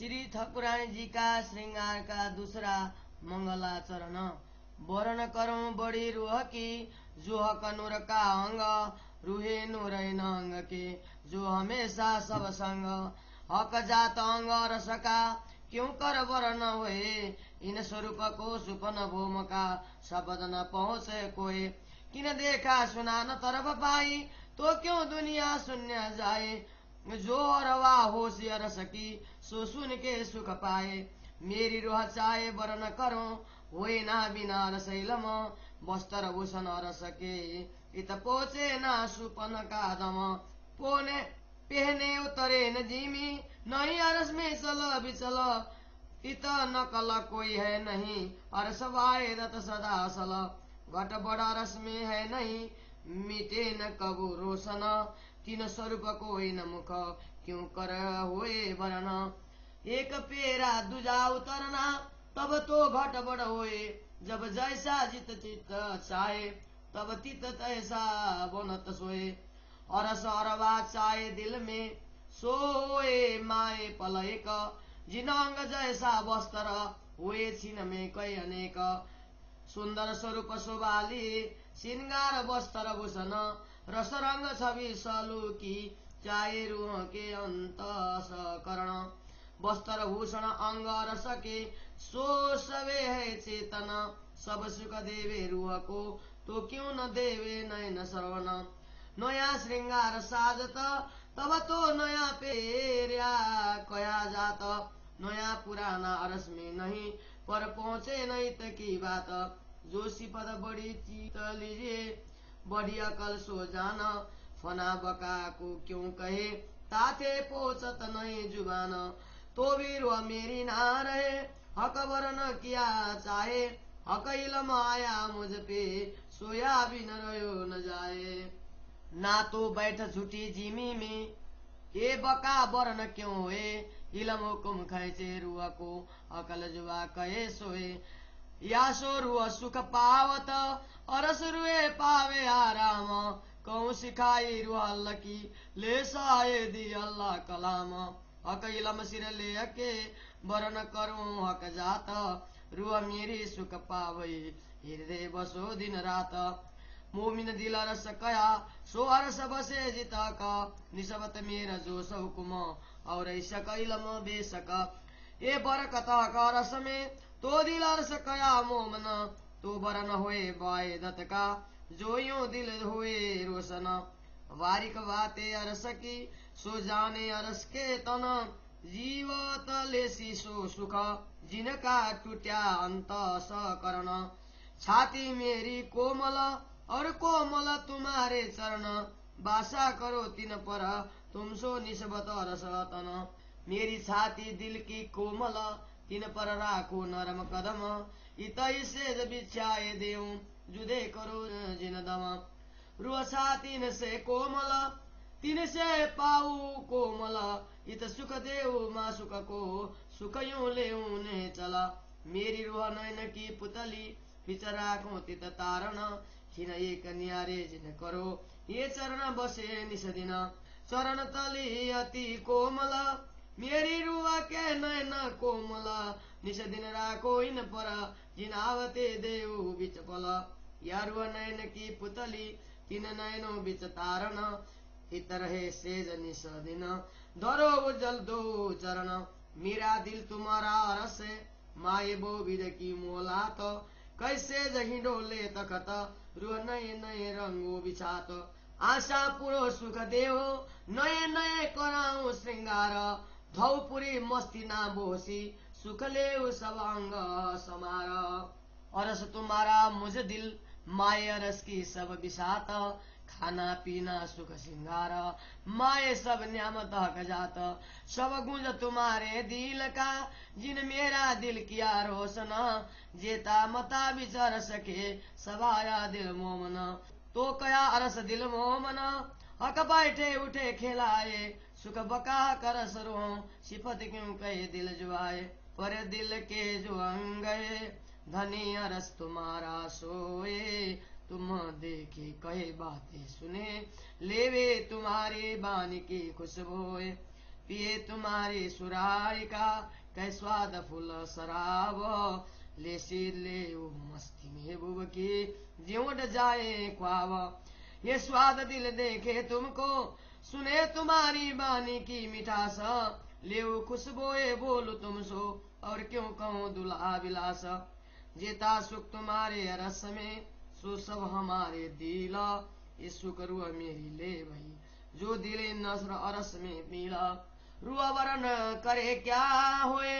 श्री ठाकुरानी जी का श्रृंगार का दूसरा मंगलाचरण। वरण करूं बड़ी रूह की, जो हक नूर का अंग, रूहे नूर अंग के, जो हमेशा सब संग। हक जात अंग रस का, क्यों कर वरण होए, इन स्वरूप को सुपन भूम का, शब्द न पहुँचे कोई। किन देखा सुना न तरफ पाई, तो क्यों दुनिया शून्य जाए। जो अरवा होशिया रस की, सो सुन के सुख पाए। मेरी रोह चाहे वरण करो, होए ना बिना रसैलम, वस्त्र भूषण रस के, इत पोचे ना सुपन का दम। पोने पहने उतरे न जीमी, नहीं अरस में चल बिचल, इत नकल कोई है नहीं, अरस वाए रत सदा सल। घट बड़ा रस में है नहीं, मिटे न कबू रोशन, तीन स्वरूप कोई न मुख, क्यों कर हुए वरण। एक पेरा दूजा उतरना, तब तो घट बड़ होए, जब जैसा जित चित चाहे, तब तित तैसा बनत सोए। अरस अरवा चाहे दिल में, सोए माए पल एक, जिनांग जैसा वस्त्र, हुए छिन में कई अनेक। सुंदर स्वरूप शोभाली, श्रृंगार वस्त्र भूषण, रस रंग छवि सलू की, चाहे रूह के अंत करण। वस्त्र भूषण अंग रस के, सो सवे है चेतन, सब सुख देवे रूह को, तो क्यों न देवे नयन श्रवण। नया श्रृंगार साजत, तब तो नया पेरिया कया जात। नया पुराना अरस में नहीं, पर पहुँचे नहीं तक की बात। जो सिपद बड़ी चीत लीजिए, बड़ी अकल सो जाना, फना बका को क्यों कहे, ताते पोचत नहीं जुबान। तो भी रुआ मेरी ना रहे, हक वरन किया चाहे, हक इलम आया मुझ पे, सोया भी न रहो न जाए। ना तो बैठ झूठी जिमी में, ये बका वरन क्यों हुए, इलम हुकुम खैचे रुआ को, अकल जुआ कहे सोए। या सो रुआ सुख पावत, अरस रुए पावे आराम, कहूँ सिखाई रुआ लकी, ले साए दी अल्लाह कलाम। हक इलम सिर ले के, वरन करूं हक जात, रुआ मेरी सुख पावई, हृदय बसो दिन रात। मोमिन दिल रस कया, सो अरस बसे जिता का, निसबत मेरा जो हुकुम, और ऐसा कैलम बेसक। ये बरकत का रस में, तो दिल अरस कया मोमन, तो बरन होए बाए दत का, जो यूं दिल हुए रोशन। वारिक बाते अरस की, सो जाने अरस के तन, जीवत लेसी सो सुख, जिनका टूटा अंत सकरण। छाती मेरी कोमल, और कोमल तुम्हारे चरण, बासा करो तिन पर, तुम सो निस्बत रसतन। मेरी छाती दिल की कोमल, तिन पर राखो नरम कदम, इतई से बिछाए देऊं, जुदे करो जिन दम। रुआ छातीन से कोमल, तिन से पाऊ कोमल, इत सुख देऊ मा सुख को, सुख यूं ले ने चला। मेरी रुह नयन की पुतली, पिच राखो तित तारण, खिन एक न्यारे जिन करो, ये चरण बसे निस दिन। चरण तली अति कोमल, मेरी रुआ के नयन कोमल, निस दिन राखो इन पर, जिन आवते देऊ बिच पल। या रुआ नयन की पुतली, तिन नयनो बिच तारण, इत रहे सेज निस दिन, धरो उज्जल दो चरण। मेरा दिल तुम्हारा रस, माए बो विद की मोलात, कैसे जही डोले तखत, रुह नए नए रंगो बिछात। आशा पुरो सुख देव, नए नए कराऊं श्रृंगार, धौपुरी मस्ती ना बोसी, सुख ले सब अंग समार। अरस तुम्हारा मुझ दिल, माए अरस की सब बिसात, खाना पीना सुख श्रृंगार, माए सब न्यामत हक जात। सब गुंज तुम्हारे दिल का, जिन मेरा दिल किया रोशन, जेता मता विचार सके, सवाया दिल मोमन। तो कया अरस दिल मोमन, हक बैठे उठे खिलाए, सुख बका कर सरो, सिफत क्यों कहे दिल जुआए। पर दिल के जो अंगए, धनी अरस तुम्हारा सोए, तुम देखे कहे बातें सुने, लेवे तुम्हारे बानी की खुशबोए। पिए तुम्हारी सुराई का कै स्वाद फूल शराब ले सिर ले मस्ती में बुबकी जीवट जाए ख्वाब ये स्वाद दिल देखे तुमको सुने तुम्हारी बानी की मिठास ले खुशबोए बोलू तुम सो और क्यों कहूँ दुल्हा विलास जेता सुख तुम्हारे रस में सो सब हमारे दिल ये सुख रुआ मेरी ले भई जो दिले नसर अरस में पीला रुआ वरण करे क्या होए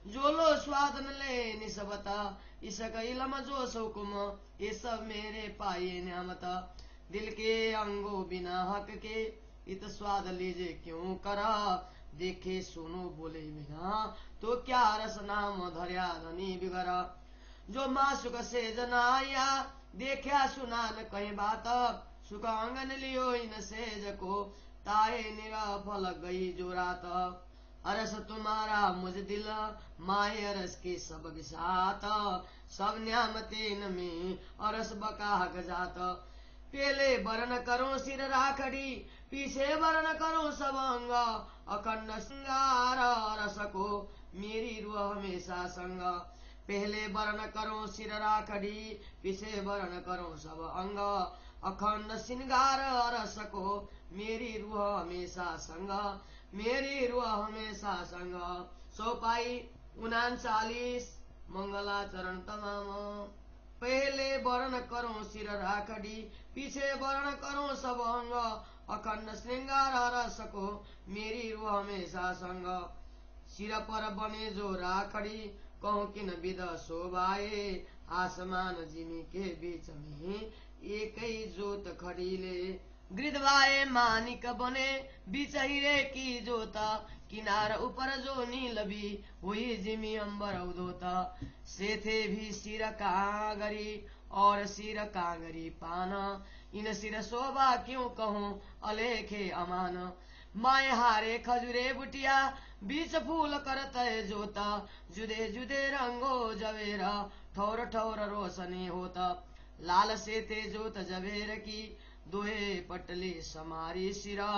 जो लो स्वाद न ले निसबता इस कैलम जो सुकुम ये सब मेरे पाए न्यामत दिल के अंगो बिना हक के इत स्वाद लीजे क्यों करा देखे सुनो बोले बिना तो क्या रस नाम धर्या धनी बिगरा जो माँ सुख से जनाया देखा सुना न कहीं बात सुख अंगन लियो इन सेज को ताए निरा फल गई जो रात अरस तुम्हारा मुझ दिल माए अरस के सब विसात सब न्यामतेन में अरस बका जात पेले वरण करो सिर राखड़ी पीछे वरण करो सब अंग अखंड श्रृंगार रस को मेरी रूह हमेशा संग पहले वर्ण करो सिर राखड़ी पीछे वर्ण करो सब अंग अखंड श्रृंगार रस को मेरी रूह हमेशा संग मेरी रूह हमेशा संग सो पाई 39 मंगलाचरण तमाम पहले वर्ण करो सिर राखड़ी पीछे वर्ण करो सब अंग अखंड श्रृंगार रस को मेरी रूह हमेशा संग सिर पर बने जो राखड़ी कहूँ किन विध शोभाए आसमान जिमी के बीच में एक ही जोत खड़ीले गिरधवाए मानिक बने बीच हीरे की जोता किनार ऊपर जो नीलबी वही जिमी अंबर उदोता से थे भी सिर कांगरी और सिर कांगरी पाना इन सिर शोभा क्यों कहूँ अलेखे अमान माए हारे खजुरे बुटिया बीच फूल करते जोता जुदे जुदे रंगो जवेरा ठौर ठौर रोशनी होता लाल से ते जोत जवेर की दोहे पटली समारी सिरा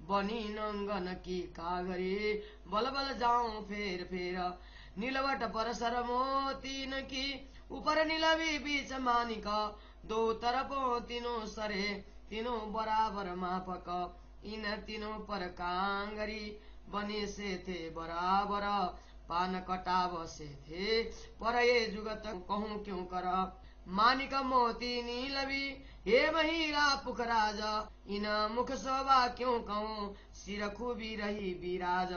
बनी नंगन की कागरी बल बल जाऊं फेर फेर नीलवट पर सर मोतीन की ऊपर नीलवी बीच मानिका दो तरफों तीनों सरे तीनों बराबर मापक इन तीनों पर कांगरी बने से थे बराबर पान कटाव से थे पर ये जुगत कहूँ क्यों कर मानिक मोती नीलवी हे महिला पुखराज इन मुख शोभा क्यों कहूँ सिर खूबी रही बिराज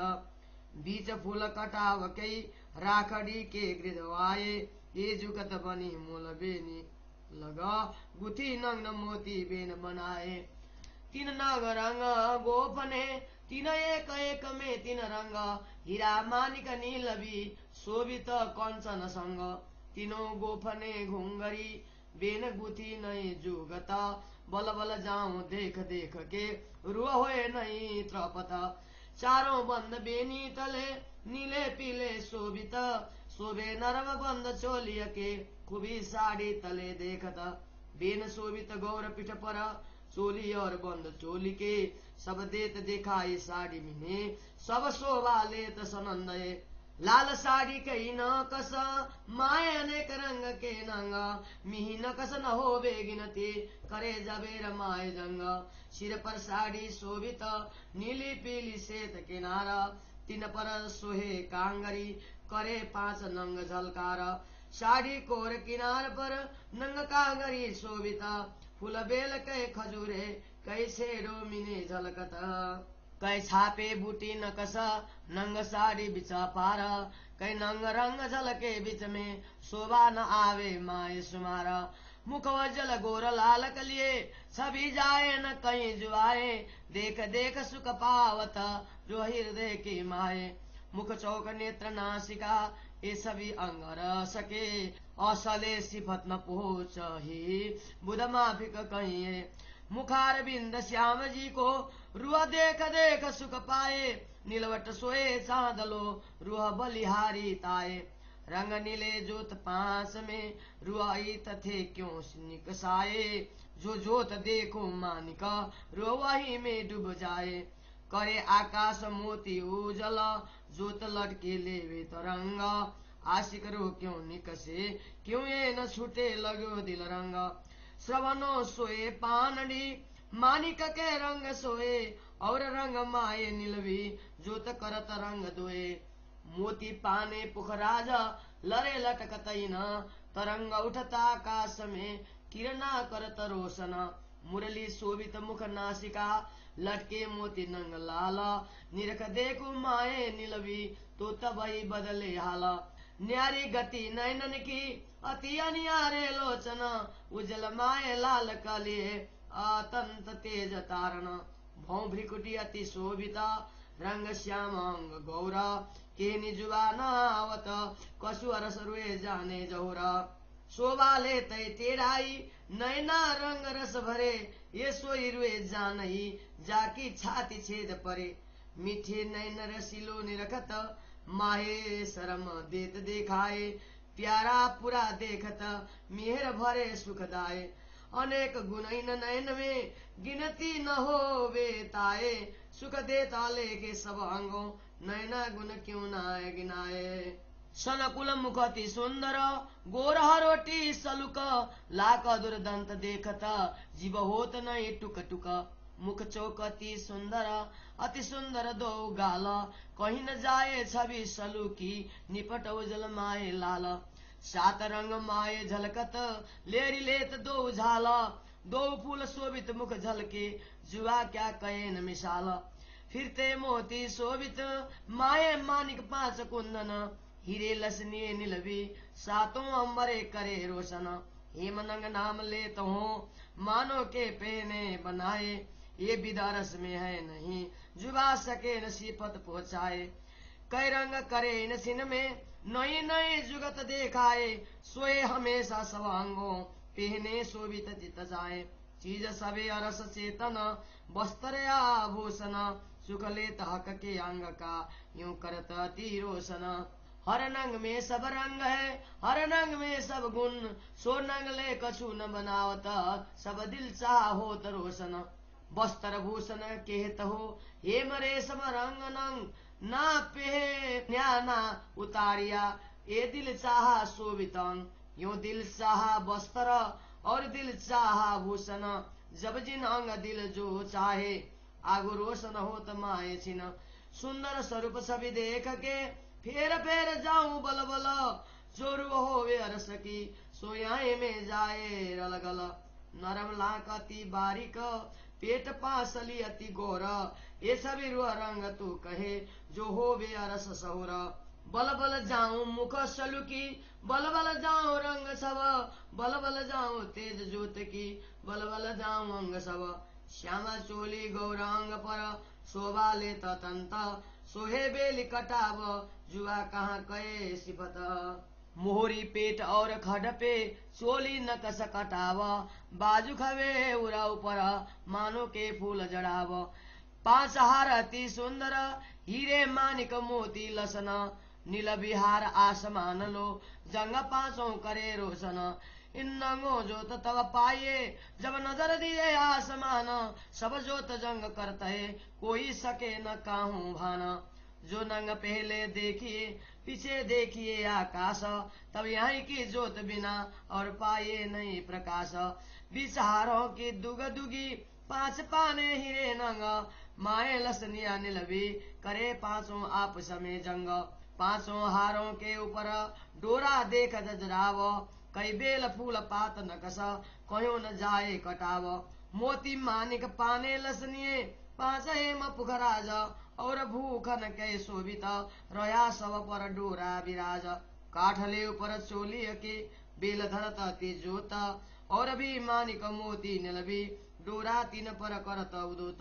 बीच फूल कटाव कई राखड़ी के गृधवाए ये जुगत बनी मूल बेनी लगा गुथी नग्न मोती बेन बनाए तीन नाग रंग गोपने तीन एक एक में तीन रंग हीरा मानिक नीलवी शोभित कंचन संग तीनों गोफने घुंगरी बेन गुथी नई जुगता बल बल जाऊं देख देख के रुआ होए नहीं त्रपता चारों बंद बेनी तले नीले पीले शोभित शोभे नरम बंद चोलिय के खूबी साड़ी तले देखता बेन शोभित गौर पीठ पर चोली और बंद चोली के सब देत दिखाई साड़ी मिने सब शोभा लेत सनंदये लाल साड़ी कही न कस माए अनेक रंग के नंग मिही न कस न हो गिनती करे जबेर माए जंग सिर पर साड़ी शोभित नीली पीली श्वेत किनारा तीन पर सोहे कांगरी करे 5 नंग झलकार साड़ी कोर किनार पर नंग कांगरी शोभिता फूल बेल कै खजूरे कैसे डोमिने झलकत कै छापे बूटी नकस नंग साड़ी बिचा पार कै नंग रंग झलके बीच में शोभा न आवे माए सुमारा मुख वजल गोर लाल कलिए सभी जाए न कहीं जुआए देख देख सुख पावत जो हृदय की माए मुख चौक नेत्र नासिका ये सभी अंग सके असले सिफत न पहुँच ही बुध माफिक कहिए मुखार बिंद श्याम जी को रुआ देख देख सुख पाए नीलवट सोए चांदलो रुआ बलिहारी ताए रंग नीले जोत पास में रुआई तथे क्यों निकसाए जो जोत देखो मानिका रो वही में डूब जाए करे आकाश मोती उजल जोत लटके लेवे तरंग आशिक रो क्यों निकसे क्यों ये न छूटे लगो दिल रंग श्रवणो सोए पानडी मानिक के रंग सोए और रंग माये नीलवी जोत करत रंग दोए मोती पाने पुखराज लरे लटकत न तरंग उठता आकाश में किरणा करत रोशन मुरली शोभित मुख नासिका लटके मोती नंग लाल निरख देखु माए नीलवी तो तबही बदले हाल न्यारी गति नैनन की अति अनियारे लोचन उजल माए लाल कलिए अतंत तेज तारण भौ भ्रिकुटी अति शोभिता रंग श्यामांग गौरा के निजुआ नावत कसु अरस रुए जाने जहुरा शोभा ले तय तेराई नैना रंग रस भरे ये सोई रुए जानई जाकी छाती छेद परे मीठे नैन रसिलो निरखत माहे शरम देत देखाए प्यारा पुरा देखत मेहर भरे सुखदाय अनेक गुणैन नयन में गिनती न हो बेताए सुख देता लेके सब अंगो नैना गुण क्यों नाय गिनाए सनकुल मुख अति सुंदर गोरह रोटी सलुक लाक दुर्दंत देखत जीव होत नहीं टुक टुक मुख चौक अति सुंदर दो गाल कहीं न जाए छवि सलु की निपट उजल माए लाल सात रंग माए झलकत लेरी लेत दो झाला दो फूल शोभित मुख झलके जुआ क्या कहे न मिसाल फिरते मोती शोभित माए मानिक पांच कुंदन हीरे लसनिए निलवी सातों अंबरे करे रोशन हेमनंग नाम लेत हो मानो के पहने बनाए ये विदारस में है नहीं जुबा सके न सिफत पहुँचाए कई रंग करे न सिन में नई नई जुगत देखाए सोए हमेशा सवांगो पहने शोभित चित जाए चीज सबे अरस चेतन वस्त्र आभूषण सुख लेत हक के अंग का यूं करत अति रोशन हर नंग में सब रंग है हर नंग में सब गुण सो नंग ले कछु न बनावत सब दिल चाह होत रोशन वस्त्र भूषण केहत हो हे मरे सम रंग नंग ना पे न्याना उतारिया ए दिल चाहा शोभितंग यो दिल चाहा वस्त्र और दिल चाहा भूषण जब जिन अंग दिल जो चाहे आगु रोशन होत माए छिन सुंदर स्वरूप सभी देख के फेर फेर जाऊं बल बल जोरु होवे अरस की सोयाए में जाए रलगल नरम लाक अति बारीक पेट पासली अति गोर ये सभी रुआ रंग तू कहे जो होवे अरस सौर बल बल जाऊं मुख सलु की बल बल जाऊं रंग सब बल बल जाऊं तेज ज्योत की बल बल जाऊं अंग सब श्यामा चोली गौरांग पर शोभा ले तंत सोहे बेली कटाव जुआ कहाँ कहे सिफत मोहरी पेट और खड पे चोली नकस कटाव बाजू खवे उरा ऊपर मानो के फूल जड़ाव पांच हार अति सुंदर हीरे मानिक मोती लसन नील बिहार आसमान लो जंग पांचों करे रोशन इन नंगो जोत तब पाइए जब नजर दिए आसमान सब जोत जंग करते कोई सके न काहू भाना जो नंग पहले देखिए पीछे देखिए आकाश तब यहाँ की जोत बिना और पाए नहीं प्रकाश बिसहारों की दुग दुगी पांच पाने हीरे नंग माए लसनिया निलवी करे पांचों आपस में जंग पांचों हारों के ऊपर डोरा देख जजराव कई बेल फूल पात नकस कहो न जाए कटाव मोती मानिक पाने लसनिए पांच हेम पुखराज और भूखन के शोभित रया सब पर डोरा विराज काठले ऊपर चोली के बेल धरत ते जोत और भी मानिक मोती निलवी डोरा तीन पर करत उदोत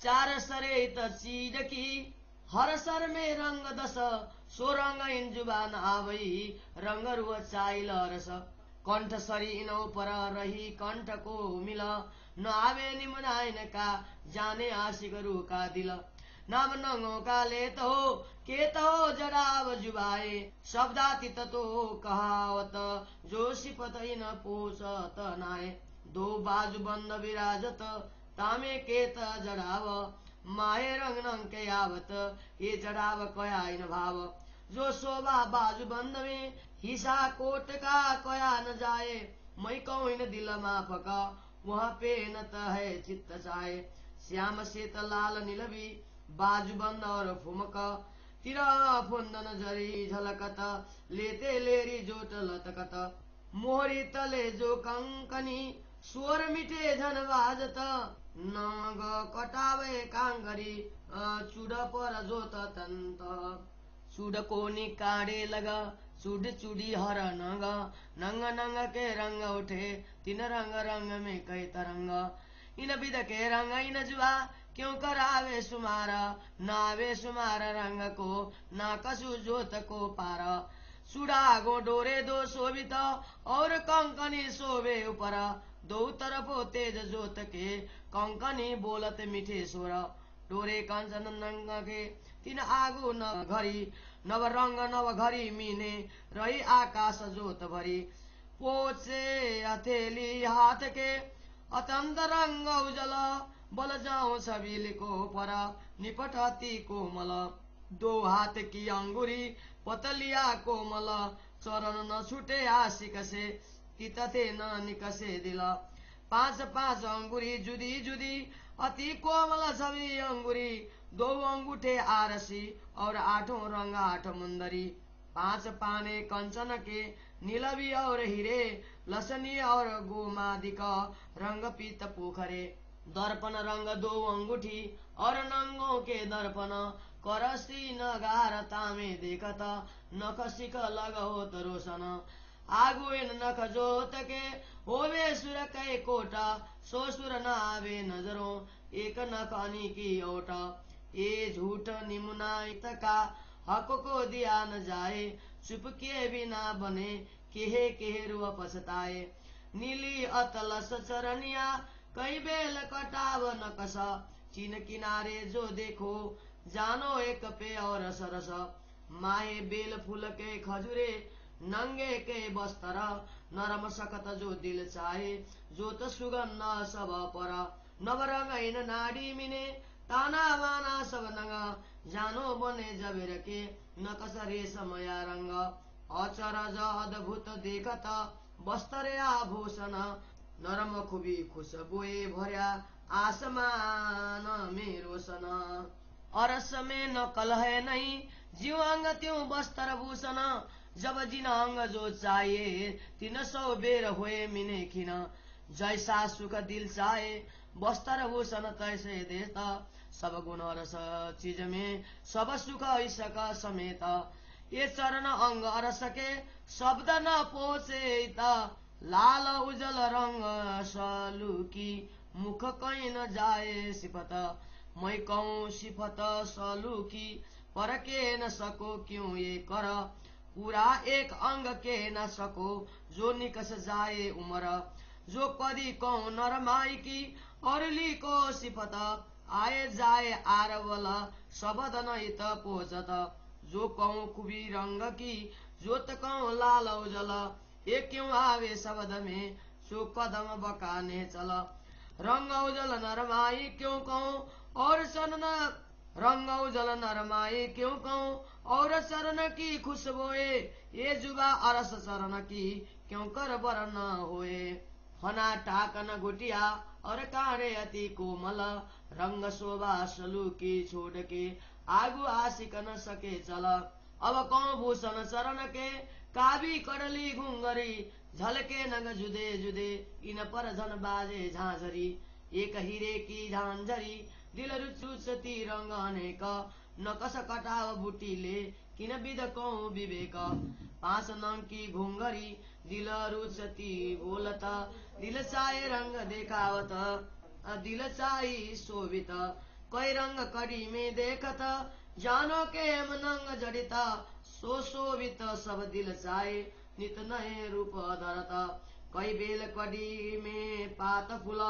चार सरेत चीज की हर सर में रंग दस सो रंग इन जुबान आवई रंग रुआ चाइल रस कंठ सरी इन पर रही कंठ को मिल न आवे निमनायन का जाने आशिक रू का दिल नाम नंगो का लेत हो केत हो जड़ाव जुबाए शब्दातीत तो कहावत जो सिपत इन पोषत नाय दो बाजु बंद विराजत तामे केत जड़ाव माहे रंग नंग के आवत ये चढ़ाव कया इन भाव जो शोभा बाजू बंद में हिसा कोट का कया न जाए मैं कहूँ इन दिल माफक वहाँ पे न है चित्त चाहे श्याम श्वेत लाल नीलवी बाजू बंद और फुमक तिरा फुंदन जरी झलकत लेते लेरी जोट लतकत मोहरी तले जो कंकनी स्वर मिटे झन बाजत नग कटावे कांगरी चुड पर जोत तंत चुड कोनी काड़े लगा चुड चुड़ी हर नंग नंग नंग के रंग उठे तीन रंग रंग में कई तरंग इन बिद के रंग इन जुआ क्यों करावे सुमार नावे सुमार रंग को ना कसु जोत को पार सुडागो डोरे दो शोभित और कंकनी शोभे ऊपर दो तरफो तेज जोत के कंकनी बोलत मीठे स्वर डोरे कंचन नंग के तीन आगो न घरी नव रंग नव घरी मीने रही आकाश जोत भरी पोचे हथेली हाथ के अतंत रंग उजल बल जाऊं सबील को पर निपटती कोमल दो हाथ की अंगुरी पतलिया कोमल चरण न छूटे आशिक से तितथे न निकसे दिल पांच पांच अंगुरी जुदी जुदी अति कोमल छवि अंगुरी दो अंगूठे आरसी और आठों रंग आठ मुंदरी पांच पाने कंचन के नीलवी और हीरे लसनी और गोमादिक रंग पीत पोखरे दर्पण रंग दो अंगूठी और नंगों के दर्पण करसी नगार तामे देखत नख सिख लगहोत रोशन आगु इन नख जोत के होवे सुर कै कोटा सो सुर न आवे नजरों एक नख अनी की ओट ये झूठ निमुनाइत का हक को दिया न जाए चुपके बिना बने केहे रुआ पछताए नीली अतलस चरनिया कई बेल कटाव न कस चीन किनारे जो देखो जानो एक पे और सरस माहे बेल फूल के खजुरे नंगे के बस्तर नरम सकत जो दिल चाहे जो त सुगन्ध सब पर नवरंग इन नाडी मिने ताना बाना सब नंग जानो बने जबेर के नकस रेशमया रंग अचरज अद्भुत देखत वस्त्र आभूषण नरम खुबी खुशबुए भर्या आसमान में रोशन अरस में न कलह नहीं जीव अंग त्यों वस्त्र भूषण जब जिन अंग जो चाहिए 300 बेर हुए मिने खिन जैसा सुख दिल चाहे वस्त्र भूषण तैसे देता सब गुण रस चीज में सब सुख ऐसक समेत ये चरण अंग अरस के शब्द न पोसे लाल उजल रंग सलुकी मुख कहीं न जाए सिफत मैं कहूँ सिफत सलुकी पर के न सको क्यों ये कर पूरा एक अंग के न सको जो निकस जाए उमर जो कदी कहूँ नरमाई की और ली को सिफत आए जाए आरवल शब्द नहित पोजत जो कहूँ खुबी रंग की जोत कहूँ लाल उजल ये क्यों आवे शब्द में सो कदम बकाने चल रंग उजल नरमाई क्यों कहूँ और सन रंग उजल नरमाई क्यों कहूँ और शरण की खुशबोए ये जुबा अरस शरण की क्यों कर बर न होए हना टाकन गुटिया और कारे अति कोमल रंग शोभा सलू की छोड़ के आगु आशिक न सके चल अब कौन भूषण चरण के काबी करली घुंगरी झलके नग जुदे जुदे इन पर झन बाजे झांझरी एक हीरे की झांझरी दिल रुचुचती रंग अनेक नकस कटाव बुटीले किन विध कहूँ विवेक 5 नंग की घुंगरी दिल रुचती बोलत दिल चाहे रंग देखावत दिल चाही शोभित कोई रंग कड़ी में देखत जानो के नंग जड़िता सो शोभित सब दिल चाहे नित नए रूप धरत कई बेल कड़ी में पात फूल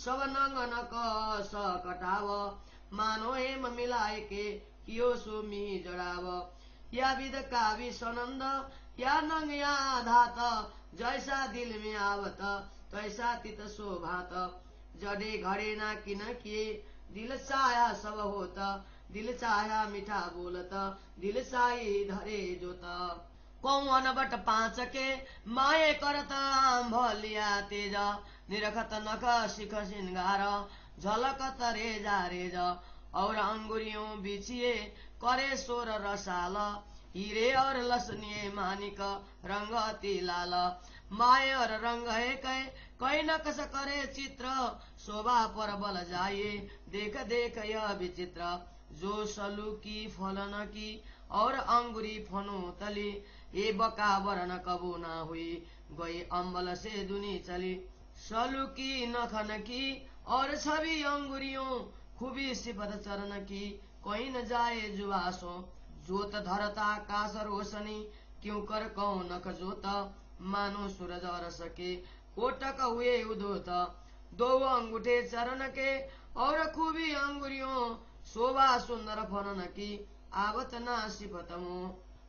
सब नंग नक स कटाव मानो हेम मिलाए के कियो सुमी जड़ाव या विध कावि सनंद या नंग या धात जैसा दिल में आवत तैसा तित शोभात जडे घड़े ना किन किए दिल चाह्या सब होत, दिल चाह्या मीठा बोलत, दिल चाही धरे जोत। कौन बट पाँच के माये करत भलिया तेज, निरखत नख शिख श्रृंगार, झलकत रेजा रेज। और अंगुरियों बिछिए करे सोर रसाल, हीरे और लसनिए मानिक रंगती लाल। माये और रंग है कै नकश करे चित्र, शोभा पर बल जाइए देख देख यह विचित्र। जो सलू की फलन की और अंगुरी फनो तली, ये बका वरन कबू ना हुई गई अम्बल से दुनी चली। सलू की नखन की और छवि अंगुरियों, खूबी सिपत चरण की कोई न जाए जुआसो। जोत धरता काश रोशनी क्यों कर कौ नख जोत, मानो सूरज और सके कोटक हुए उदोत। दो अंगूठे चरण के और खूबी अंगुरियों, शोभा सुंदर फनन की आवत ना सिपतमो।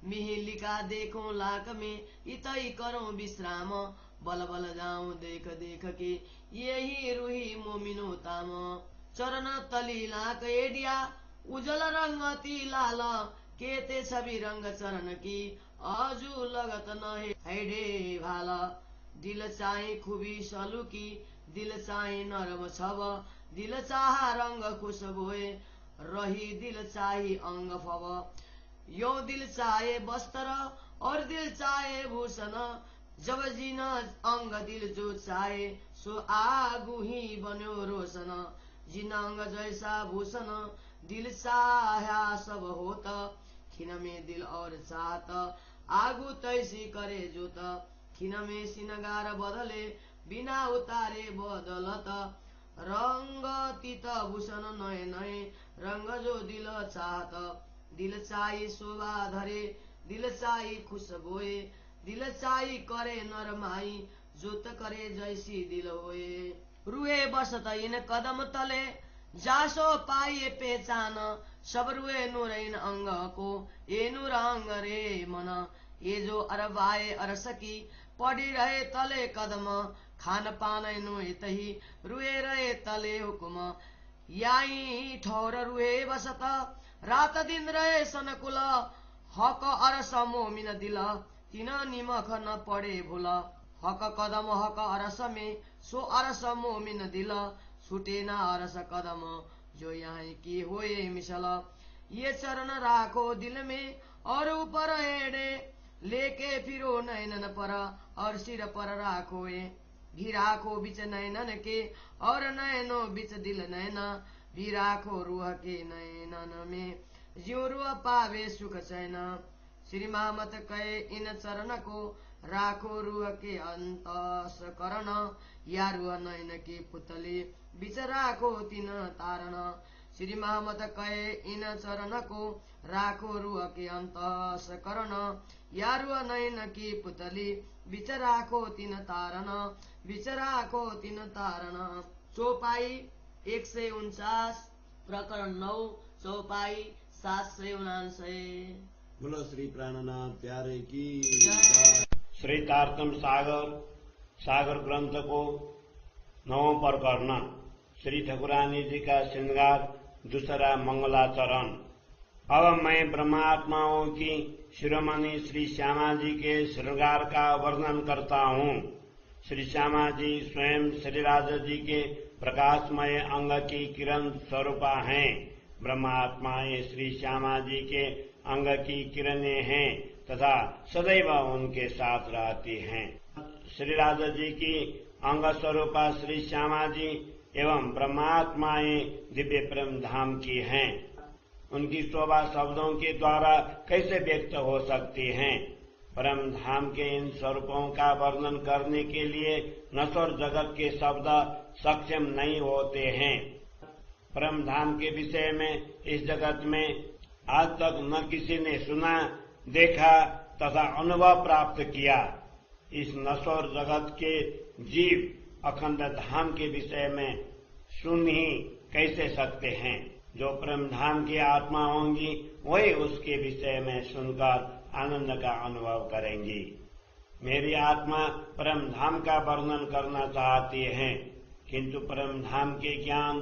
मिहिलिका देखो लाक में इतई करो विश्राम, बल बल जाऊं देख देख के यही रुही मोमिनो ताम। चरण तली लाक एडिया उजल रंगती लाल, केते छवि रंग चरण की आजू लगत न हैडे भाल। दिल चाहे खूबी सलू की, दिल चाहे नरम छब, दिल चाहा रंग खुश भोए रही दिल चाही अंग फब। यो दिल चाहे वस्त्र और दिल चाहे भूषण, जब जीना अंग दिल जो चाहे सो आगू ही बन्यो रोशन। जिन अंग जैसा भूषण दिल चाह्या सब होत, खिन में दिल और चाहत आगू तैसी करे जोत। खिन में सिनगार बदले बिना उतारे बदलत, रंग तीत भूषण नए नए रंग जो दिल चाहत। दिल चाही शोभा धरे, दिल चाही खुश बोए, दिल चाही करे नर माई, जोत करे जैसी दिल होए। रुए बसत इन कदम तले जासो पाइए पहचान, सब रुए नूर इन अंग को ये नूर अंग रे मन। ये जो अरबाए अरसकी पड़ी रहे तले कदम, खान पान नु तही रुए रहे तले हुकुम। याई ठौर रुए बसत रात दिन रहे सनकुल, हक अरस मोमिन दिल तीन निमख न पड़े भूल। हक कदम हक अरस में सो अरस मोमिन दिल, छूटे न अरस कदम जो यहाँ की होए मिसल। ये चरण राखो दिल में और ऊपर एड़े, लेके फिरो नैनन पर और सिर पर राखो ए। भी राखो बिच नैनन के और नैनो बिच दिल नैना, भी राखो रूह के नैनन में ज्यो रूह पावे सुख चैन। श्री महामत कहे इन चरण को राखो रूह के अंतस करण, या रूह नैन की पुतली बिच राखो तीन तारण। श्री महामत कहे इन चरण को राखो रूह के अंतस करण, या रूह नैन की पुतली बिच राखो तीन तारण, बिच राखो तीन तारण। चौपाई 149 प्रकरण 9 चौपाई 779। बोलो श्री प्राणनाथ प्यारे की जय। श्रीतार्थम सागर सागर ग्रंथ को 9वां प्रकरण श्री ठाकुरानी जी का श्रृंगार दूसरा मंगलाचरण। अब मैं ब्रह्मात्माओं की शिरोमणि श्री श्यामा जी के श्रृंगार का वर्णन करता हूँ। श्री श्यामा जी स्वयं श्री राजा जी के प्रकाशमय अंग की किरण स्वरूपा हैं। ब्रह्मात्माएं श्री श्यामा जी के अंग की किरणें हैं तथा सदैव उनके साथ रहती हैं। श्री राजा जी की अंग स्वरूपा श्री श्यामा जी एवं ब्रह्मात्माएं दिव्य प्रेम धाम की हैं। उनकी शोभा शब्दों के द्वारा कैसे व्यक्त हो सकती हैं। परम धाम के इन स्वरूपों का वर्णन करने के लिए नश्वर जगत के शब्द सक्षम नहीं होते हैं। परम धाम के विषय में इस जगत में आज तक न किसी ने सुना, देखा तथा अनुभव प्राप्त किया। इस नश्वर जगत के जीव अखंड धाम के विषय में सुन ही कैसे सकते हैं। जो परम धाम की आत्मा होंगी वही उसके विषय में सुनकर आनंद का अनुभव करेंगी। मेरी आत्मा परम धाम का वर्णन करना चाहती है, किंतु परम धाम के ज्ञान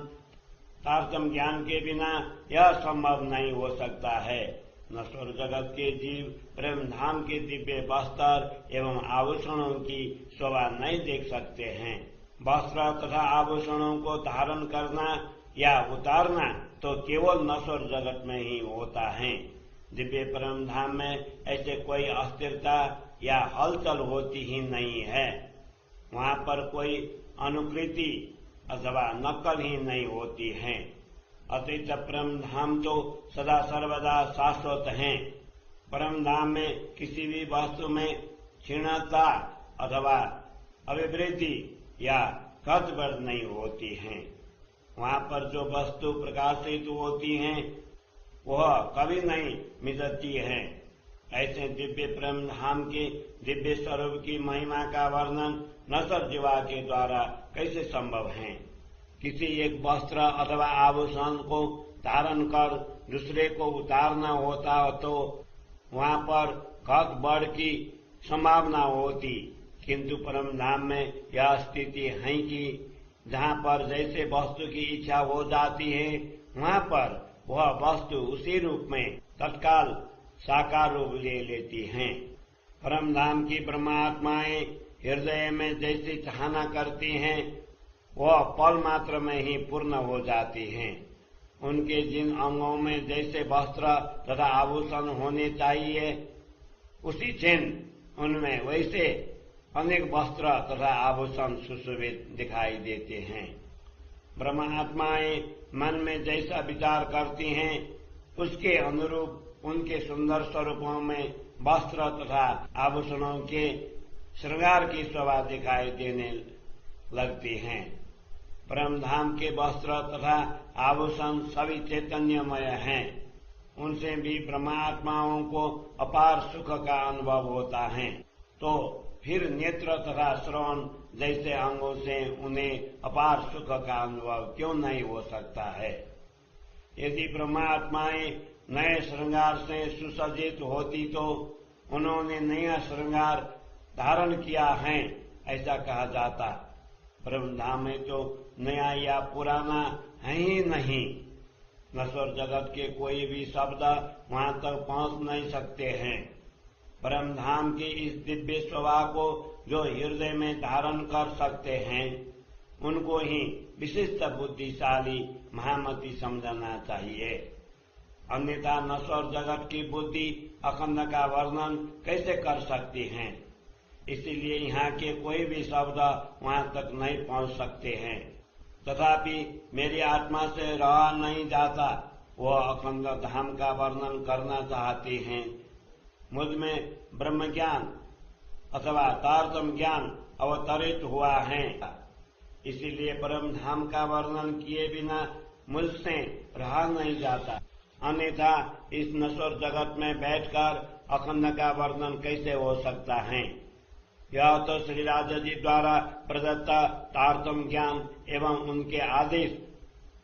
तारतम्य ज्ञान के बिना यह संभव नहीं हो सकता है। नश्वर जगत के जीव प्रेम धाम के दिव्य वस्त्र एवं आभूषणों की शोभा नहीं देख सकते हैं। वस्त्र तथा आभूषणों को धारण करना या उतारना तो केवल नश्वर जगत में ही होता है। दिव्य परम धाम में ऐसे कोई अस्थिरता या हलचल होती ही नहीं है। वहाँ पर कोई अनुकृति अथवा नकल ही नहीं होती है। अतिरिक्त परम धाम तो सदा सर्वदा शाश्वत है। परम धाम में किसी भी वस्तु में क्षीणता अथवा अभिवृद्धि या घट-बढ़ नहीं होती है। वहाँ पर जो वस्तु प्रकाशित होती हैं वह कभी नहीं मिटती है। ऐसे दिव्य परम धाम के दिव्य स्वरूप की महिमा का वर्णन नश्वर जीवा के द्वारा कैसे संभव है। किसी एक वस्त्र अथवा आभूषण को धारण कर दूसरे को उतारना होता तो वहाँ पर घट बढ़ की संभावना होती, किंतु परम धाम में यह स्थिति है कि जहाँ पर जैसे वस्तु की इच्छा हो जाती है वहाँ पर वह वस्तु उसी रूप में तत्काल साकार रूप ले लेती है। परम धाम की ब्रह्मात्माएं हृदय में जैसी चाहना करती हैं वह पल मात्र में ही पूर्ण हो जाती हैं। उनके जिन अंगों में जैसे वस्त्र तथा आभूषण होने चाहिए उसी क्षण उनमें वैसे अनेक वस्त्र तथा आभूषण सुशोभित दिखाई देते हैं। ब्रह्मात्माएं मन में जैसा विचार करती हैं उसके अनुरूप उनके सुंदर स्वरूपों में वस्त्र तथा आभूषणों के श्रृंगार की शोभा दिखाई देने लगती हैं। परम धाम के वस्त्र तथा आभूषण सभी चैतन्यमय हैं। उनसे भी ब्रह्मात्माओं को अपार सुख का अनुभव होता है, तो फिर नेत्र तथा श्रवण जैसे अंगों से उन्हें अपार सुख का अनुभव क्यों नहीं हो सकता है। यदि ब्रह्मात्माएं नए श्रृंगार से सुसज्जित होती तो उन्होंने नया श्रृंगार धारण किया है ऐसा कहा जाता। परम धाम में तो नया या पुराना है ही नहीं। नश्वर जगत के कोई भी शब्द वहां तक पहुंच नहीं सकते हैं। परम धाम की इस दिव्य शोभा को जो हृदय में धारण कर सकते हैं उनको ही विशिष्ट बुद्धिशाली महामती समझना चाहिए। अन्यथा नश्वर जगत की बुद्धि अखंड का वर्णन कैसे कर सकती है। इसीलिए यहाँ के कोई भी शब्द वहाँ तक नहीं पहुँच सकते हैं। तथापि मेरी आत्मा से रहा नहीं जाता, वह अखंड धाम का वर्णन करना चाहते हैं। मुझ में ब्रह्म ज्ञान अथवा तारतम्य ज्ञान अवतरित हुआ है, इसीलिए परम धाम का वर्णन किए बिना मुझसे रहा नहीं जाता। अन्यथा इस नश्वर जगत में बैठकर अखंड का वर्णन कैसे हो सकता है। यह तो श्री राजा जी द्वारा प्रदत्त तारतम्य ज्ञान एवं उनके आदेश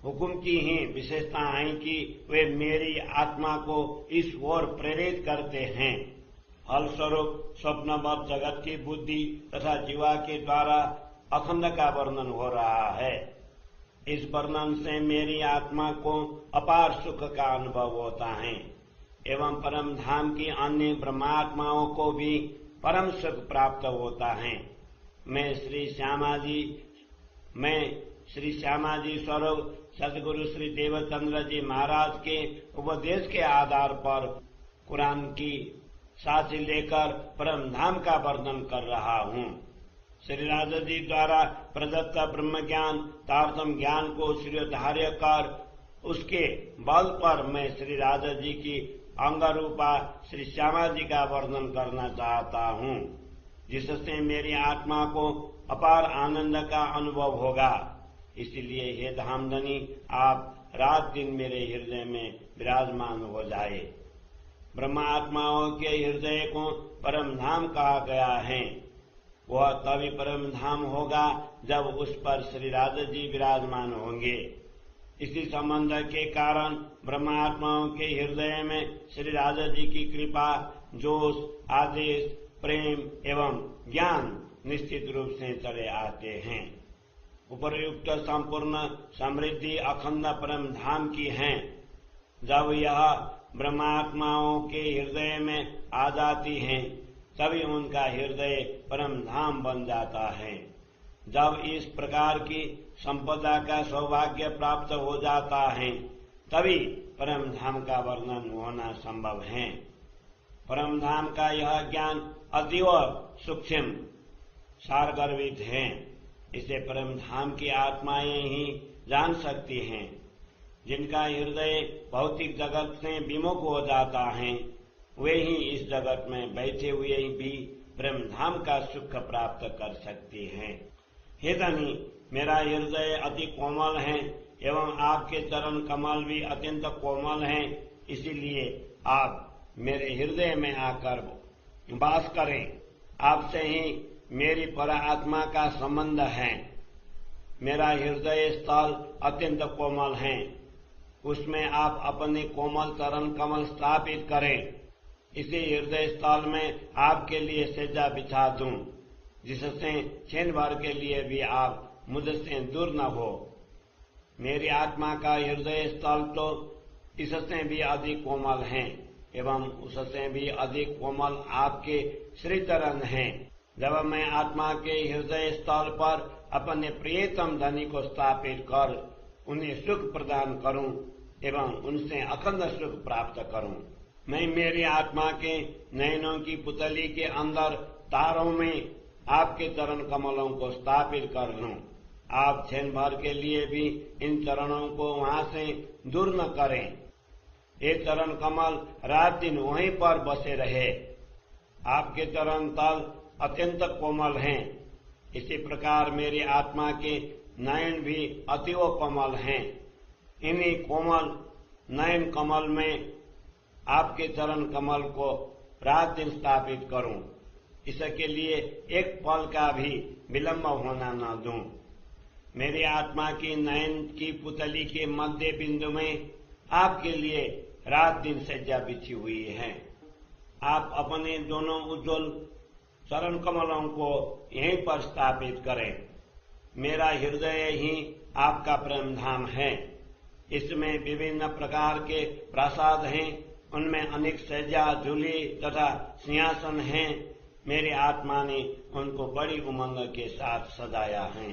हुकुम की ही विशेषता है कि वे मेरी आत्मा को इस ओर प्रेरित करते हैं। फलस्वरूप स्वप्नवत जगत की बुद्धि तथा जीवा के द्वारा अखंड का वर्णन हो रहा है। इस वर्णन से मेरी आत्मा को अपार सुख का अनुभव होता है एवं परम धाम की अन्य ब्रह्मात्माओं को भी परम सुख प्राप्त होता है। मैं श्री श्यामा जी स्वरूप सदगुरु श्री देवचंद्र जी महाराज के उपदेश के आधार पर कुरान की साक्षी लेकर परम धाम का वर्णन कर रहा हूँ। श्री राजा जी द्वारा प्रदत्त ब्रह्म ज्ञान तारतम्य ज्ञान को श्रीधार्य कर उसके बल पर मैं श्री राजा जी की अंग रूपा श्री श्यामा जी का वर्णन करना चाहता हूँ, जिससे मेरी आत्मा को अपार आनंद का अनुभव होगा। इसलिए हे धामधनी, आप रात दिन मेरे हृदय में विराजमान हो जाए। ब्रह्मात्माओं के हृदय को परम धाम कहा गया है। वह तभी परम धाम होगा जब उस पर श्री राजा जी विराजमान होंगे। इसी संबंध के कारण ब्रह्मात्माओं के हृदय में श्री राजा जी की कृपा, जोश, आदेश, प्रेम एवं ज्ञान निश्चित रूप से चले आते हैं। उपर्युक्त संपूर्ण समृद्धि अखंड परम धाम की हैं। जब यह ब्रह्मात्माओं के हृदय में आ जाती हैं, तभी उनका हृदय परम धाम बन जाता है। जब इस प्रकार की संपदा का सौभाग्य प्राप्त हो जाता है, तभी परम धाम का वर्णन होना संभव है। परम धाम का यह ज्ञान अतीव सूक्ष्म सारगर्भित है। इसे परम धाम की आत्माएं ही जान सकती हैं। जिनका हृदय भौतिक जगत से विमुख हो जाता है, वे ही इस जगत में बैठे हुए भी परम धाम का सुख प्राप्त कर सकती हैं। हे धनी, मेरा हृदय अति कोमल है एवं आपके चरण कमल भी अत्यंत कोमल हैं। इसीलिए आप मेरे हृदय में आकर वास करें। आपसे ही मेरी पर आत्मा का संबंध है। मेरा हृदय स्थल अत्यंत कोमल है, उसमें आप अपने कोमल चरण कमल स्थापित करें। इसी हृदय स्थल में आपके लिए सज्जा बिछा दूं, जिससे क्षण भर के लिए भी आप मुझसे दूर न हो। मेरी आत्मा का हृदय स्थल तो इससे भी अधिक कोमल है एवं उससे भी अधिक कोमल आपके श्री चरण हैं। जब मैं आत्मा के हृदय स्थल पर अपने प्रियतम धनी को स्थापित कर उन्हें सुख प्रदान करूं एवं उनसे अखंड सुख प्राप्त करूं, मैं मेरी आत्मा के नयनों की पुतली के अंदर तारों में आपके चरण कमलों को स्थापित कर लूं। आप क्षण भर के लिए भी इन चरणों को वहां से दूर न करें। ये चरण कमल रात दिन वहीं पर बसे रहे। आपके चरण तल अत्यंत कोमल हैं। इसी प्रकार मेरी आत्मा के नयन भी अतीव कोमल हैं। इन्हीं कोमल नयन कमल में आपके चरण कमल को रात दिन स्थापित करूं। इसके लिए एक पल का भी विलंब होना न दूं। मेरी आत्मा की नयन की पुतली के मध्य बिंदु में आपके लिए रात दिन सज्जा बिछी हुई है। आप अपने दोनों उज्ज्वल चरण कमलों को यहीं पर स्थापित करें। मेरा हृदय ही आपका परम धाम है। इसमें विभिन्न प्रकार के प्रसाद हैं, उनमें अनेक सज्जा, झूली तथा सिंहासन हैं। मेरी आत्मा ने उनको बड़ी उमंग के साथ सजाया है।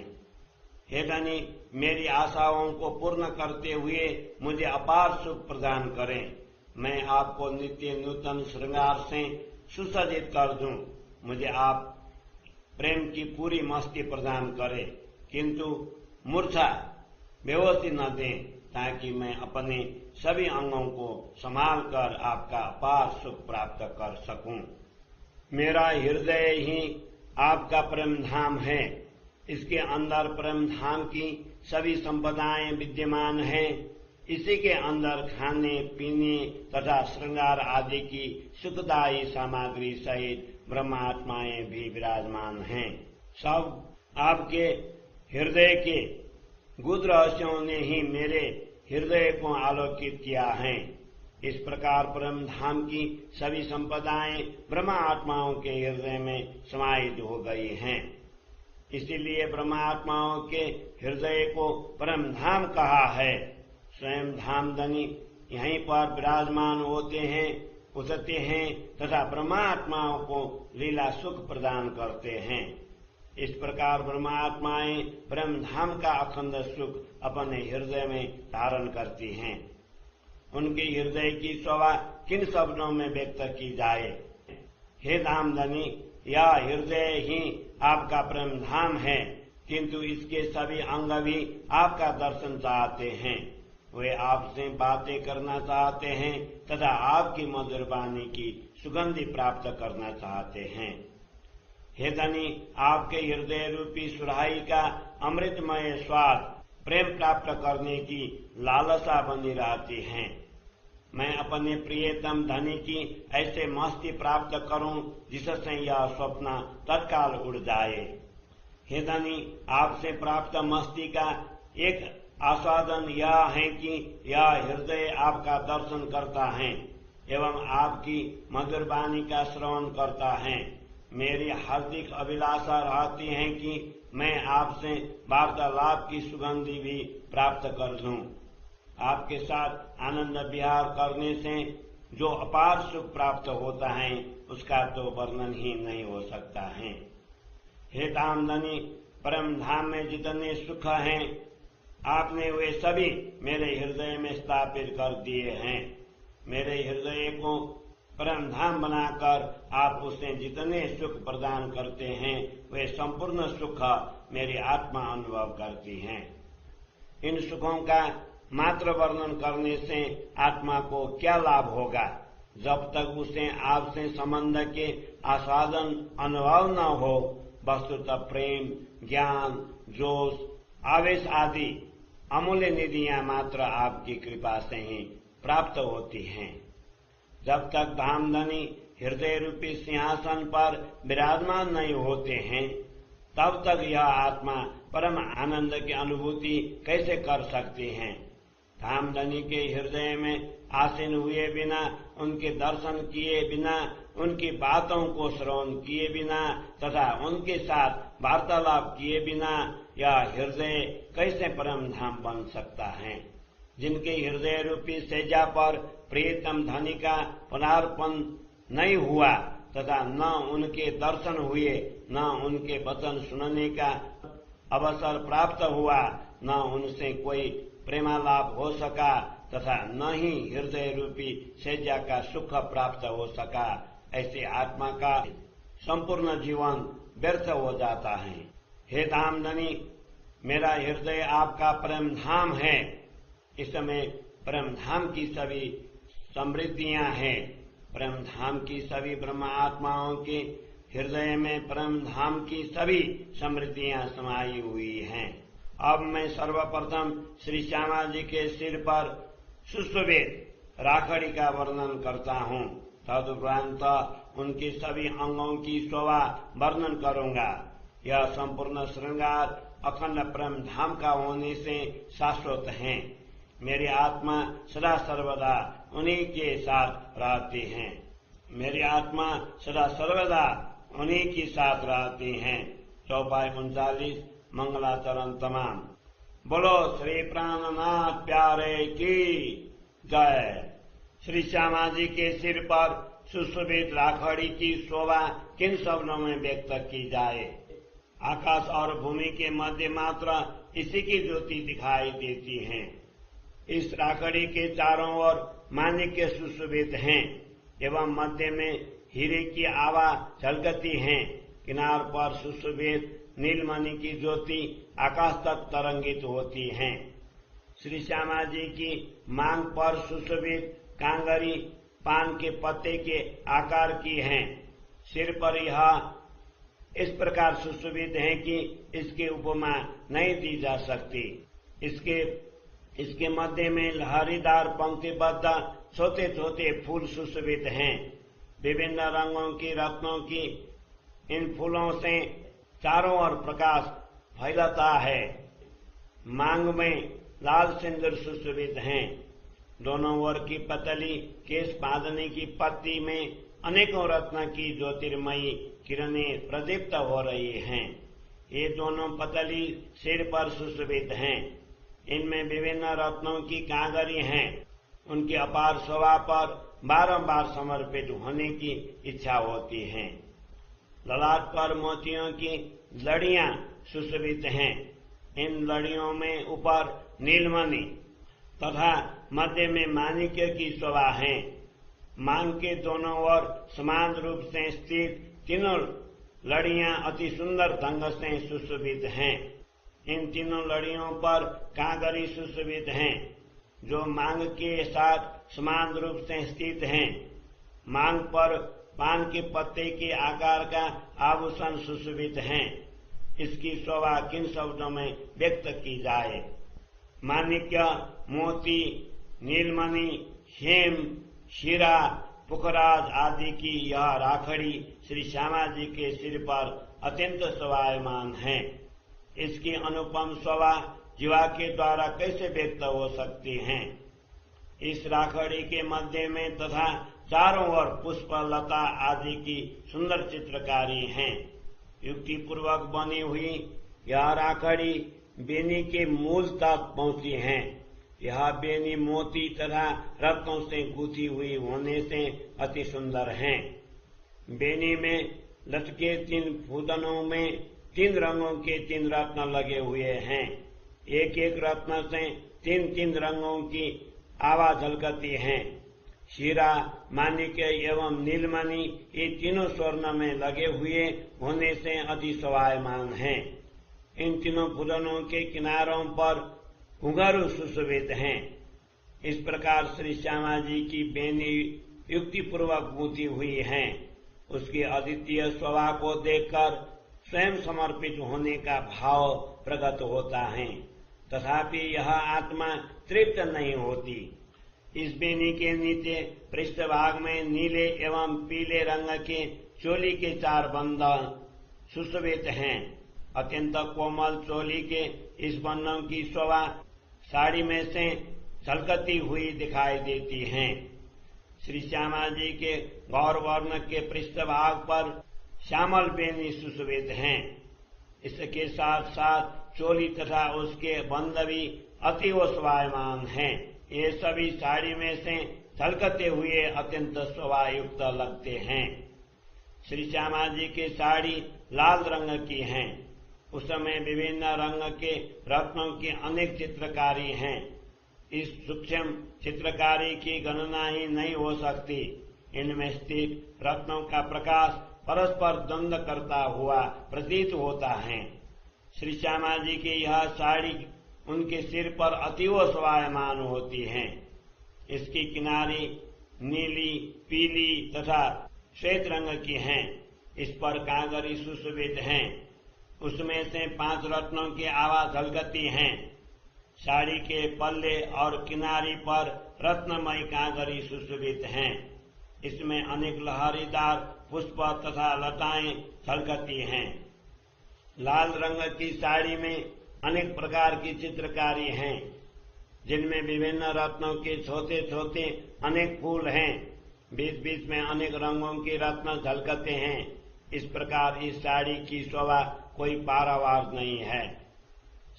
हे धनी, मेरी आशाओं को पूर्ण करते हुए मुझे अपार सुख प्रदान करें। मैं आपको नित्य नूतन श्रृंगार से सुसज्जित कर दूं। मुझे आप प्रेम की पूरी मस्ती प्रदान करें, किंतु मूर्छा बेहोशी न दें, ताकि मैं अपने सभी अंगों को संभाल कर आपका अपार सुख प्राप्त कर सकूं। मेरा हृदय ही आपका परम धाम है। इसके अंदर परम धाम की सभी संपदाएं विद्यमान हैं। इसी के अंदर खाने पीने तथा श्रृंगार आदि की सुखदायी सामग्री सहित ब्रह्मात्माएं भी विराजमान हैं। सब आपके हृदय के गुप्त रहस्यों ने ही मेरे हृदय को आलोकित किया है। इस प्रकार परम धाम की सभी संपदाएं ब्रह्मात्माओं के हृदय में समाहित हो गई हैं। इसीलिए ब्रह्मात्माओं के हृदय को परम धाम कहा है। स्वयं धामधनी यहीं पर विराजमान होते हैं, उतरते हैं तथा ब्रह्मात्माओं को लीला सुख प्रदान करते हैं। इस प्रकार ब्रह्मात्माएं परम धाम का अखंड सुख अपने हृदय में धारण करती हैं। उनके हृदय की शोभा किन शब्दों में व्यक्त की जाए। हे धामधनी, यह हृदय ही आपका परम धाम है, किंतु इसके सभी अंग भी आपका दर्शन चाहते हैं। वे आपसे बातें करना चाहते हैं तथा आपकी मधुर वाणी की सुगंधि प्राप्त करना चाहते हैं। हे धनी, आपके हृदय रूपी सुराही का अमृतमय स्वाद प्रेम प्राप्त करने की लालसा बनी रहती है। मैं अपने प्रियतम धनी की ऐसे मस्ती प्राप्त करूं जिससे यह स्वप्न तत्काल उड़ जाए। हे धनी, आपसे प्राप्त मस्ती का एक आस्वादन यह है कि यह हृदय आपका दर्शन करता है एवं आपकी मधुर वाणी का श्रवण करता है। मेरी हार्दिक अभिलाषा रहती है कि मैं आपसे वार्तालाप की सुगंधि भी प्राप्त कर लूं। आपके साथ आनंद विहार करने से जो अपार सुख प्राप्त होता है उसका तो वर्णन ही नहीं हो सकता है। हे धामधनी, परम धाम में जितने सुख हैं आपने वे सभी मेरे हृदय में स्थापित कर दिए हैं। मेरे हृदय को परम धाम बनाकर आप उसे जितने सुख प्रदान करते हैं वे संपूर्ण सुख मेरी आत्मा अनुभव करती है। इन सुखों का मात्र वर्णन करने से आत्मा को क्या लाभ होगा जब तक उसे आपसे संबंध के आस्वादन अनुभव न हो। वस्तुतः प्रेम, ज्ञान, जोश, आवेश आदि अमूल्य निधियां मात्र आपकी कृपा से ही प्राप्त होती हैं। जब तक धामधनी हृदय रूपी सिंहासन पर विराजमान नहीं होते हैं तब तक यह आत्मा परम आनंद की अनुभूति कैसे कर सकती है। धामधनी के हृदय में आसीन हुए बिना, उनके दर्शन किए बिना, उनकी बातों को श्रवण किए बिना तथा उनके साथ वार्तालाप किए बिना यह हृदय कैसे परम धाम बन सकता है। जिनके हृदय रूपी सेजा पर प्रियतम धनी का पुनर्पण नहीं हुआ तथा न उनके दर्शन हुए, न उनके वचन सुनने का अवसर प्राप्त हुआ, न उनसे कोई प्रेमालाप हो सका तथा न ही हृदय रूपी सेजा का सुख प्राप्त हो सका, ऐसे आत्मा का संपूर्ण जीवन व्यर्थ हो जाता है। हे धामधनी, मेरा हृदय आपका परम धाम है। इस समय परम धाम की सभी समृद्धियां हैं। परम धाम की सभी ब्रह्म आत्माओं के हृदय में परम धाम की सभी समृद्धियां समाई हुई हैं। अब मैं सर्वप्रथम श्री श्यामा जी के सिर पर सुशोभित राखड़ी का वर्णन करता हूँ। तदुपरांत उनके सभी अंगों की शोभा वर्णन करूंगा। यह संपूर्ण श्रृंगार अखंड परम धाम का होने से शाश्वत है। मेरी आत्मा सदा सर्वदा उन्हीं के साथ रहती है। मेरी आत्मा सदा सर्वदा उन्हीं के साथ रहती है। चौपाई 39 मंगलाचरण तमाम। बोलो श्री प्राणनाथ प्यारे की जय। श्री श्यामा जी के सिर पर सुशोभित राखड़ी की शोभा किन शब्दों में व्यक्त की जाए। आकाश और भूमि के मध्य मात्र इसी की ज्योति दिखाई देती है। इस राखड़ी के चारों ओर माणिक्य सुशोभित हैं एवं मध्य में हीरे की आभा झलकती है। किनार पर सुशोभित नीलमणि की ज्योति आकाश तक तरंगित होती है। श्री श्यामा जी की मांग पर सुशोभित कांगरी पान के पत्ते के आकार की है। सिर पर यह इस प्रकार सुशोभित है कि इसकी उपमा नहीं दी जा सकती। इसके मध्य में लहरीदार पंक्तिबद्ध छोटे छोटे फूल सुशोभित हैं। विभिन्न रंगों की रत्नों की इन फूलों से चारों ओर प्रकाश फैलता है। मांग में लाल सिंदूर सुशोभित हैं। दोनों ओर की पतली केश बांधने की पत्ती में अनेकों रत्न की ज्योतिर्मयी किरणें प्रदीप्त हो रही हैं। ये दोनों पतली सिर पर सुशोभित हैं। इनमें विभिन्न रत्नों की कांगरी हैं। उनकी अपार शोभा पर बारंबार समर्पित होने की इच्छा होती है। ललाट पर मोतियों की लड़ियां सुशोभित हैं। इन लड़ियों में ऊपर नीलमणि तथा मध्य में माणिक्य की शोभा है। मांग के दोनों ओर समान रूप से स्थित तीनों लड़ियां अति सुंदर ढंग से सुशोभित हैं। इन तीनों लड़ियों पर कांगरी सुशोभित हैं जो मांग के साथ समान रूप से स्थित हैं। मांग पर पान के पत्ते के आकार का आभूषण सुशोभित है। इसकी शोभा किन शब्दों में व्यक्त की जाए। माणिक्य, मोती, नीलमणि, हेम, हीरा, पुखराज आदि की यह राखड़ी श्री श्यामा जी के सिर पर अत्यंत शोभायमान है। इसकी अनुपम शोभा जीवा के द्वारा कैसे व्यक्त हो सकती है। इस राखड़ी के मध्य में तथा चारों ओर पुष्प लता आदि की सुंदर चित्रकारी हैं। युक्ति पूर्वक बनी हुई यह राखड़ी बेनी के मूल तक पहुंची है। यह बेनी मोती तथा रत्नों से गूंथी हुई होने से अति सुंदर है। बेनी में लटके 3 फूदनों में 3 रंगों के 3 रत्न लगे हुए हैं। एक एक रत्न से 3-3 रंगों की आभा झलकती है। हीरा, माणिक्य एवं नीलमणि ये तीनों स्वर्ण में लगे हुए होने से अति शोभायमान है। इन तीनों फूदनों के किनारों पर घुंघरू सुशोभित हैं। इस प्रकार श्री श्यामा जी की बेनी युक्ति पूर्वक गूंथी हुई है। उसकी अद्वितीय शोभा को देखकर स्वयं समर्पित होने का भाव प्रकट होता है, तथापि यह आत्मा तृप्त नहीं होती। इस बेनी के नीचे पृष्ठभाग में नीले एवं पीले रंग के चोली के 4 बंधन सुशोभित हैं। अत्यंत कोमल चोली के इस बंधन की शोभा साड़ी में से झलकती हुई दिखाई देती है। श्री श्यामा जी के गौर वर्ण के पृष्ठभाग पर श्यामल बेनी सुशोभित हैं। इसके साथ साथ चोली तथा उसके बंध भी अतिव शोभायमान हैं। ये सभी साड़ी में से झलकते हुए अत्यंत शोभायुक्त लगते हैं। श्री श्यामा जी की साड़ी लाल रंग की है। उसमें विभिन्न रंग के रत्नों की अनेक चित्रकारी हैं। इस सूक्ष्म चित्रकारी की गणना ही नहीं हो सकती। इनमें स्थित रत्नों का प्रकाश परस्पर द्वंद्व करता हुआ प्रतीत होता है। श्री श्यामा जी की यह साड़ी उनके सिर पर अतीव शोभायमान होती है। इसकी किनारी नीली, पीली तथा श्वेत रंग की हैं। इस पर कांगरी सुशोभित हैं। उसमें से 5 रत्नों की आभा झलकती हैं। साड़ी के पल्ले और किनारी पर रत्नमयी कांगरी सुशोभित हैं। इसमें अनेक लहरीदार पुष्प तथा लताएं झलकती हैं। लाल रंग की साड़ी में अनेक प्रकार की चित्रकारी हैं, जिनमें विभिन्न रत्नों के छोटे छोटे अनेक फूल हैं। बीच बीच में अनेक रंगों के रत्न झलकते हैं। इस प्रकार इस साड़ी की शोभा कोई पारावार नहीं है।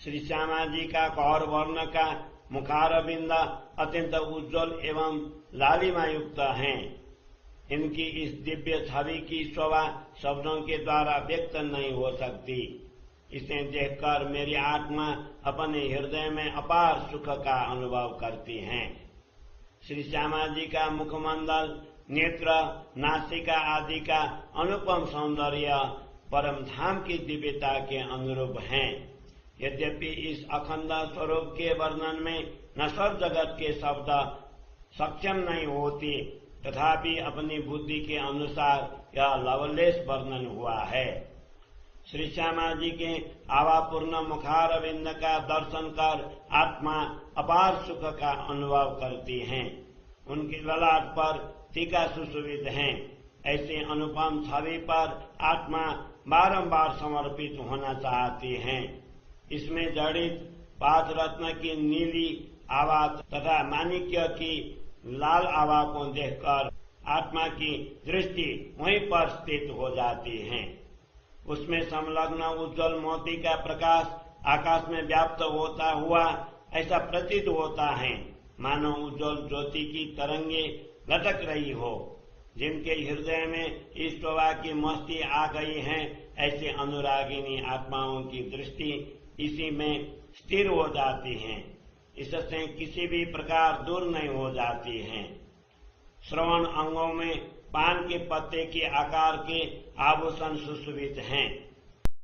श्री श्यामा जी का गौर वर्ण का मुखारबिंद अत्यंत उज्जवल एवं लालिमा युक्त है। इनकी इस दिव्य छवि की शोभा शब्दों के द्वारा व्यक्त नहीं हो सकती। इसे देखकर मेरी आत्मा अपने हृदय में अपार सुख का अनुभव करती है। श्री श्यामा जी का मुखमंडल, नेत्र, नासिका आदि का अनुपम सौंदर्य परम धाम की दिव्यता के अनुरूप हैं। यद्यपि इस अखंड स्वरूप के वर्णन में नश्वर जगत के शब्द सक्षम नहीं होती, तथापि अपनी बुद्धि के अनुसार यह लवलेश वर्णन हुआ है। श्री श्यामा जी के आवापूर्ण मुखारविंद का दर्शन कर आत्मा अपार सुख का अनुभव करती है। उनके ललाट पर टीका सुशोभित है। ऐसे अनुपम छवि पर आत्मा बारंबार समर्पित होना चाहती है। इसमें जड़ित 5 रत्न की नीली आभा तथा माणिक्य की लाल आभा को देखकर आत्मा की दृष्टि वहीं पर स्थित हो जाती है। उसमें संलग्न उज्जवल मोती का प्रकाश आकाश में व्याप्त होता हुआ ऐसा प्रतीत होता है, मानो उज्जवल ज्योति की तरंगे लटक रही हो। जिनके हृदय में इस शोभा की मस्ती आ गई है, ऐसे अनुरागिनी आत्माओं की दृष्टि इसी में स्थिर हो जाती है। इससे किसी भी प्रकार दूर नहीं हो जाती है। श्रवण अंगों में पान के पत्ते के आकार के आभूषण सुशोभित हैं।